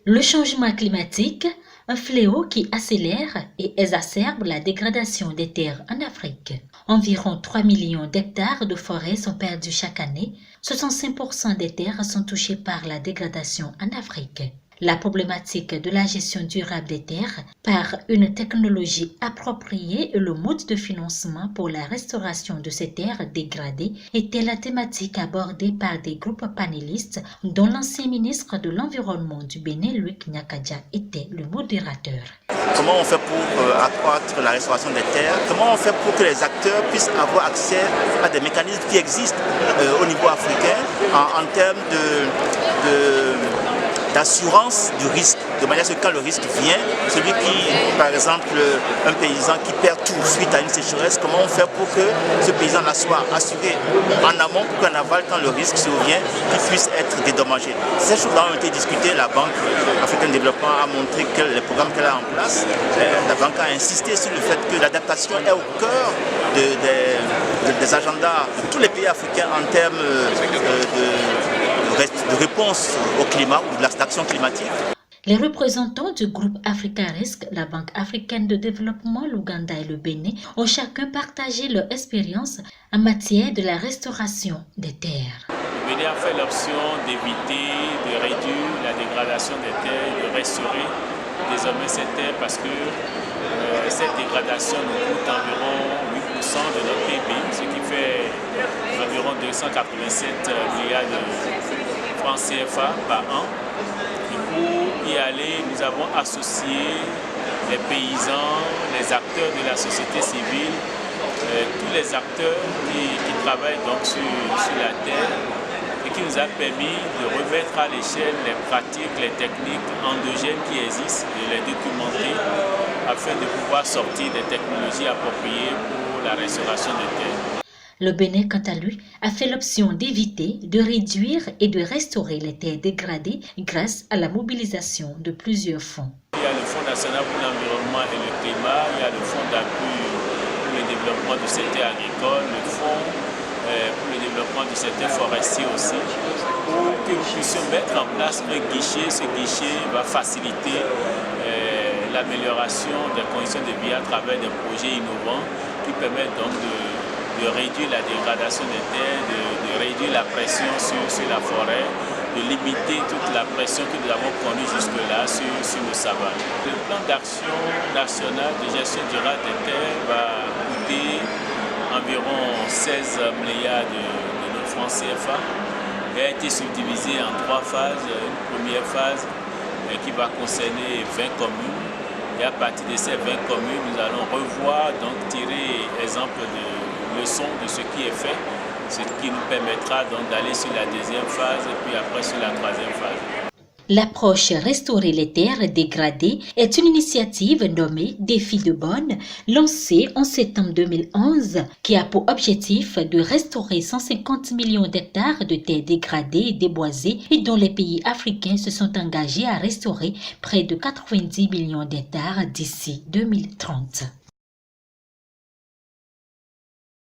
Le changement climatique, un fléau qui accélère et exacerbe la dégradation des terres en Afrique. Environ 3 millions d'hectares de forêts sont perdus chaque année. 65% des terres sont touchées par la dégradation en Afrique. La problématique de la gestion durable des terres par une technologie appropriée et le mode de financement pour la restauration de ces terres dégradées était la thématique abordée par des groupes panélistes dont l'ancien ministre de l'Environnement du Bénin, Luc Nyakadja, était le modérateur. Comment on fait pour accroître la restauration des terres? Comment on fait pour que les acteurs puissent avoir accès à des mécanismes qui existent au niveau africain en termes d'assurance du risque, de manière à ce que quand le risque vient, celui qui, par exemple, un paysan qui perd tout suite à une sécheresse, comment on fait pour que ce paysan-là soit assuré en amont pour qu'en aval, quand le risque survient, qu'il puisse être dédommagé. Ces choses-là ont été discutées. La Banque africaine de développement a montré que les programmes qu'elle a en place, la Banque a insisté sur le fait que l'adaptation est au cœur des agendas de tous les pays africains en termes de réponse au climat ou de l'action climatique. Les représentants du groupe Africa Risk, la Banque africaine de développement, l'Ouganda et le Bénin ont chacun partagé leur expérience en matière de la restauration des terres. Le Bénin a fait l'option d'éviter, de réduire la dégradation des terres, de restaurer désormais ces terres parce que cette dégradation nous coûte environ 8% de notre PIB, ce qui fait environ 287 milliards de francs CFA par an. Et pour y aller, nous avons associé les paysans, les acteurs de la société civile, tous les acteurs qui travaillent donc sur la terre et qui nous a permis de remettre à l'échelle les pratiques, les techniques endogènes qui existent, de les documenter afin de pouvoir sortir des technologies appropriées pour la restauration des terres. Le Bénin, quant à lui, a fait l'option d'éviter, de réduire et de restaurer les terres dégradées grâce à la mobilisation de plusieurs fonds. Il y a le Fonds national pour l'environnement et le climat, il y a le Fonds d'appui pour le développement du secteur agricole, le Fonds pour le développement du secteur forestier aussi, pour que nous puissions mettre en place un guichet. Ce guichet va faciliter l'amélioration des conditions de vie à travers des projets innovants qui permettent donc de réduire la dégradation des terres, de réduire la pression sur la forêt, de limiter toute la pression que nous avons connue jusque-là sur nos savanes. Le plan d'action national de gestion durable des terres va coûter environ 16 milliards de nos francs CFA et a été subdivisé en 3 phases. Une première phase qui va concerner 20 communes. Et à partir de ces 20 communes, nous allons revoir, donc tirer exemple de leçons de ce qui est fait, ce qui nous permettra donc d'aller sur la deuxième phase et puis après sur la troisième phase. L'approche Restaurer les terres dégradées est une initiative nommée Défi de Bonn, lancée en septembre 2011, qui a pour objectif de restaurer 150 millions d'hectares de terres dégradées et déboisées et dont les pays africains se sont engagés à restaurer près de 90 millions d'hectares d'ici 2030.